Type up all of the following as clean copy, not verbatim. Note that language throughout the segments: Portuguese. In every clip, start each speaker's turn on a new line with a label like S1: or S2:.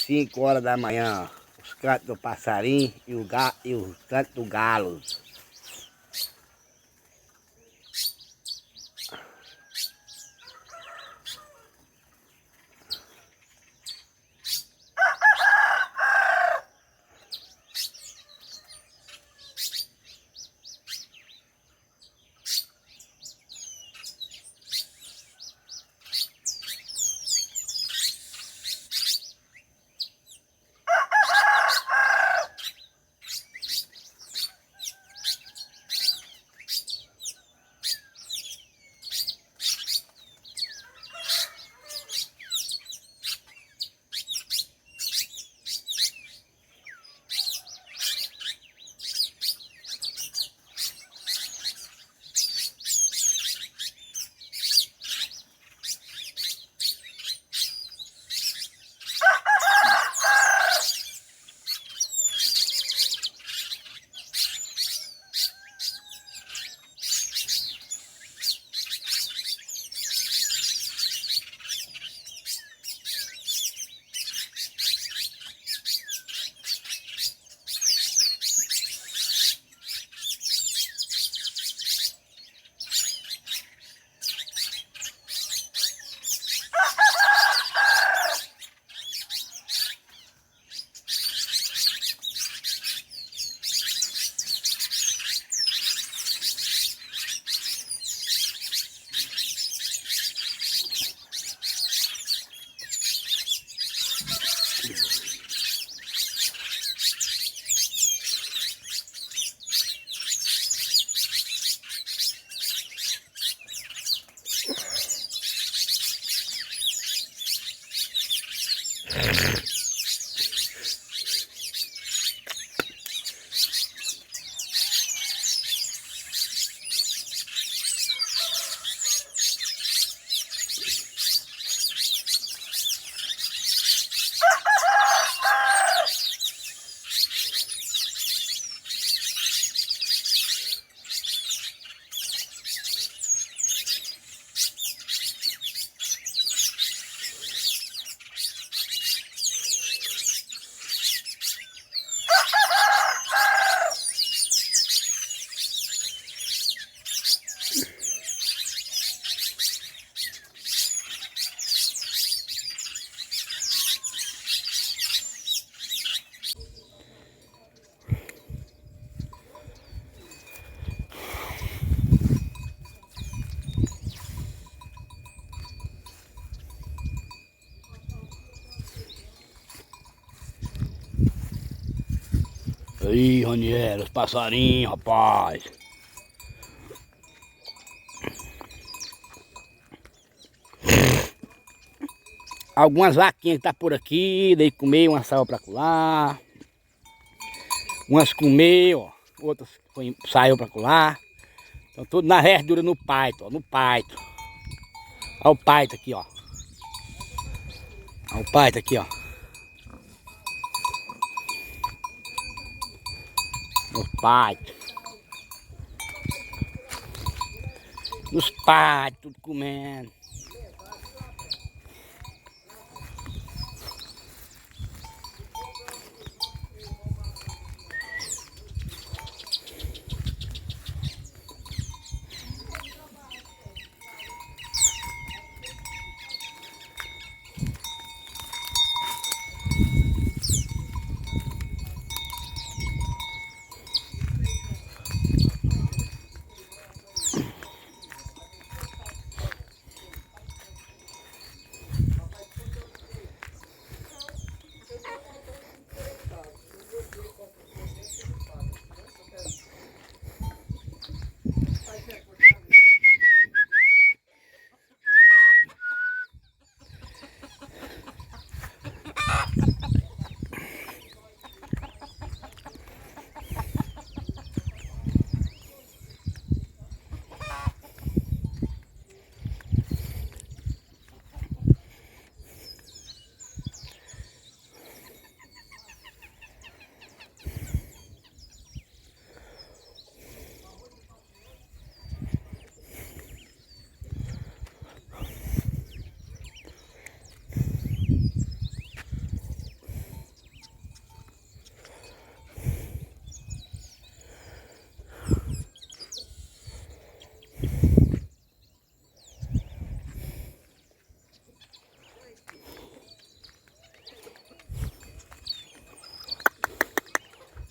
S1: 5 horas da manhã, os cantos do passarinho e os cantos do galo. Aí, Raniero, os passarinhos, rapaz. Algumas vaquinhas que tá por aqui, dei comer, uma saiu pra colar. Umas comeu, ó. Outras saiu pra colar. Então tudo na verdura no paito, ó, no paito. Olha o paito aqui, ó. Olha o paito aqui, ó. Nos paitos. Nos paitos, tudo comendo.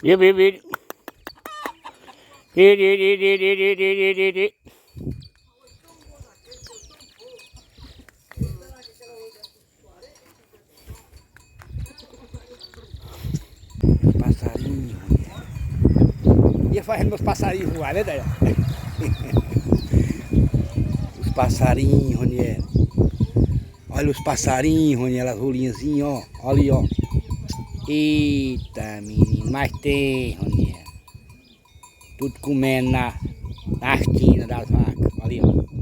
S1: Vira. Vira. Passarinho. Ia fazendo meus passarinhos voar, né, Daí? Os passarinhos, Roniel. Olha os passarinhos, Roniel, as rolinhazinhas, ó. Olha ali, ó. Eita, menino, mas tem, Roniel. Tudo comendo na esquina das vacas. Olha ali, ó.